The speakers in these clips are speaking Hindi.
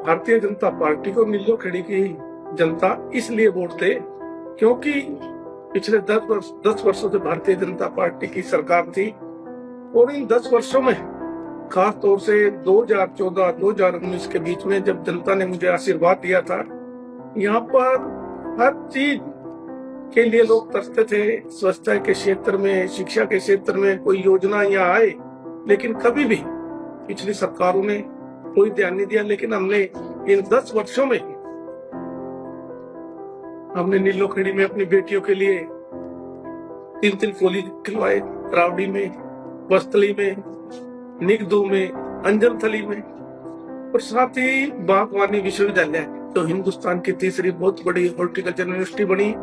भारतीय जनता पार्टी को नीलो खेड़ी की जनता इसलिए वोट दे क्योंकि पिछले 10 वर्षों से भारतीय जनता पार्टी की सरकार थी और इन 10 वर्षों में खास तौर से 2014-2019 के बीच में जब जनता ने मुझे आशीर्वाद दिया था, यहाँ पर हर चीज के लिए लोग तरसते थे। स्वच्छता के क्षेत्र में, शिक्षा के क्षेत्र में कोई योजना यहाँ आए, लेकिन कभी भी पिछली सरकारों ने कोई ध्यान नहीं दिया। लेकिन हमने इन 10 वर्षों में हमने नीलो खेड़ी में अपनी बेटियों के लिए 3 कॉलेज खिलवाए, रावड़ी में, बस्तली में, निगदू में, अंजनथली में, और साथ ही बागवानी विश्वविद्यालय तो हिंदुस्तान की तीसरी बहुत बड़ी हॉर्टिकल्चर यूनिवर्सिटी बनी।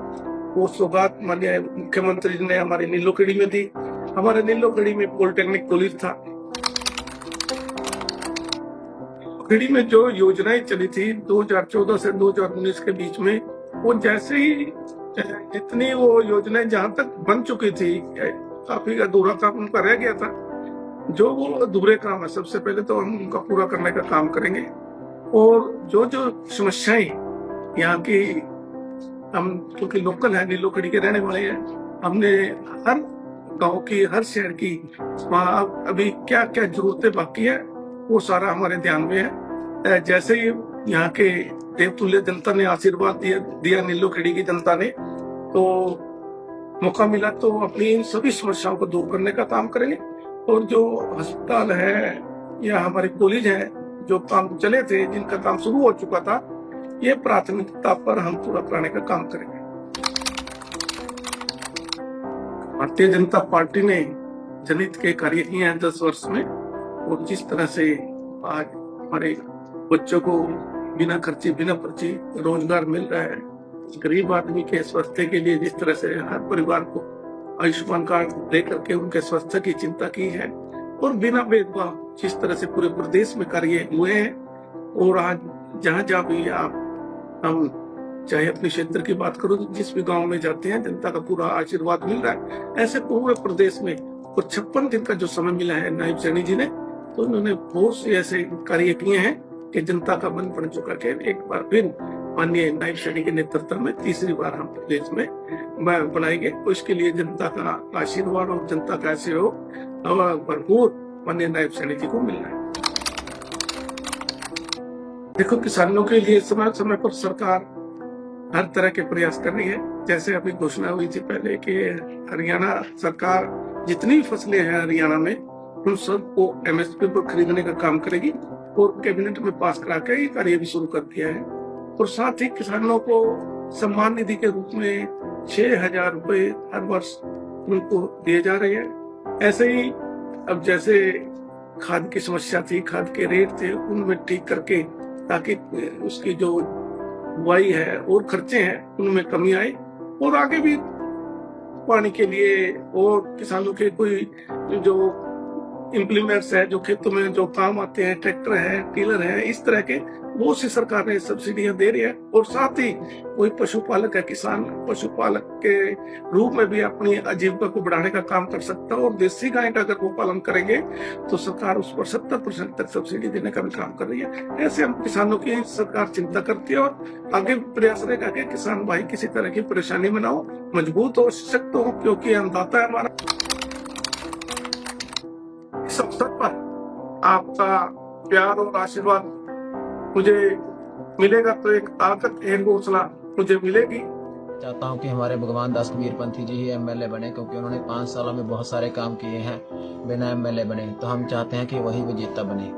वो सौगात माननीय मुख्यमंत्री जी ने हमारे नीलो खेड़ी में दी। हमारे नीलो खेड़ी में पॉलिटेक्निक कॉलेज था। खेड़ी में जो योजनाएं चली थी 2014 से 2019 के बीच में, वो जैसे ही जितनी वो योजनाएं जहां तक बन चुकी थी, काफी अधूरा काम उनका रह गया था। जो वो अधूरे काम है, सबसे पहले तो हम उनका पूरा करने का काम करेंगे। और जो जो समस्याएं यहाँ की, हम क्योंकि लोकल है, नीलो खेड़ी के रहने वाले हैं, हमने हर गांव की, हर शहर की वहाँ अभी क्या क्या जरूरतें बाकी है वो सारा हमारे ध्यान में है। जैसे ही यहाँ के देवतुल्य जनता ने आशीर्वाद दिया नीलो खेड़ी की जनता ने, तो मौका मिला तो अपनी इन सभी समस्याओं को दूर करने का काम करेंगे। और जो अस्पताल है या हमारे कॉलेज है, जो काम चले थे, जिनका काम शुरू हो चुका था, ये प्राथमिकता पर हम पूरा कराने का काम करेंगे। भारतीय जनता पार्टी ने जनहित के कार्य किए हैं 10 वर्ष में, और जिस तरह से आज हमारे बच्चों को बिना खर्चे, बिना पर्ची रोजगार मिल रहा है, गरीब आदमी के स्वास्थ्य के लिए जिस तरह से हर परिवार को आयुष्मान कार्ड दे करके उनके स्वास्थ्य की चिंता की है, और बिना भेदभाव जिस तरह से पूरे प्रदेश में कार्य हुए हैं। और आज जहाँ जहाँ भी हम चाहे अपने क्षेत्र की बात करो, जिस भी गांव में जाते हैं, जनता का पूरा आशीर्वाद मिल रहा है। ऐसे पूरे प्रदेश में और 56 दिन का जो समय मिला है नायब सैनी जी ने, तो उन्होंने बहुत से ऐसे कार्य किए हैं कि जनता का मन बन चुका है। एक बार फिर माननीय नायब सैनी के नेतृत्व में तीसरी बार हम प्रदेश में बनाएंगे। तो इसके लिए जनता का आशीर्वाद और जनता का सहयोग भरपूर माननीय नायब सैनी जी को मिलना है। देखो, किसानों के लिए समय समय पर सरकार हर तरह के प्रयास कर रही है। जैसे अभी घोषणा हुई थी पहले कि हरियाणा सरकार जितनी फसलें हैं हरियाणा में, उन सबको MSP पर खरीदने का काम करेगी, और कैबिनेट में पास करा के ये कार्य भी शुरू कर दिया है। और साथ ही किसानों को सम्मान निधि के रूप में 6,000 रुपए हर वर्ष उनको दिए जा रहे हैं। ऐसे ही अब जैसे खाद की समस्या थी, खाद के रेट थे, उनमें ठीक करके, ताकि उसकी जो बुआई है और खर्चे हैं उनमें कमी आए, और आगे भी पानी के लिए और किसानों के कोई जो इम्प्लीमेंट्स है, जो खेतों में जो काम आते हैं, ट्रैक्टर है, टीलर है, इस तरह के बहुत सी सरकार ने सब्सिडियां दे रही है। और साथ ही कोई पशुपालक है, किसान पशुपालक के रूप में भी अपनी आजीविका को बढ़ाने का काम कर सकता है। और देसी गाय का अगर वो पालन करेंगे तो सरकार उस पर 70% तक सब्सिडी देने का भी काम कर रही है। ऐसे हम किसानों की सरकार चिंता करती है, और आगे प्रयास रहेगा कि किसान भाई किसी तरह की परेशानी में ना हो, मजबूत और सशक्त हो, क्योंकि अन्नदाता है हमारा। इस अवसर पर आपका प्यार और आशीर्वाद मुझे मिलेगा तो एक ताकत, एक हौसला मुझे मिलेगी। चाहता हूं कि हमारे भगवान दास कबीरपंथी जी ही MLA बने, क्योंकि उन्होंने 5 सालों में बहुत सारे काम किए हैं, बिना MLA बने। तो हम चाहते हैं कि वही विजेता बने।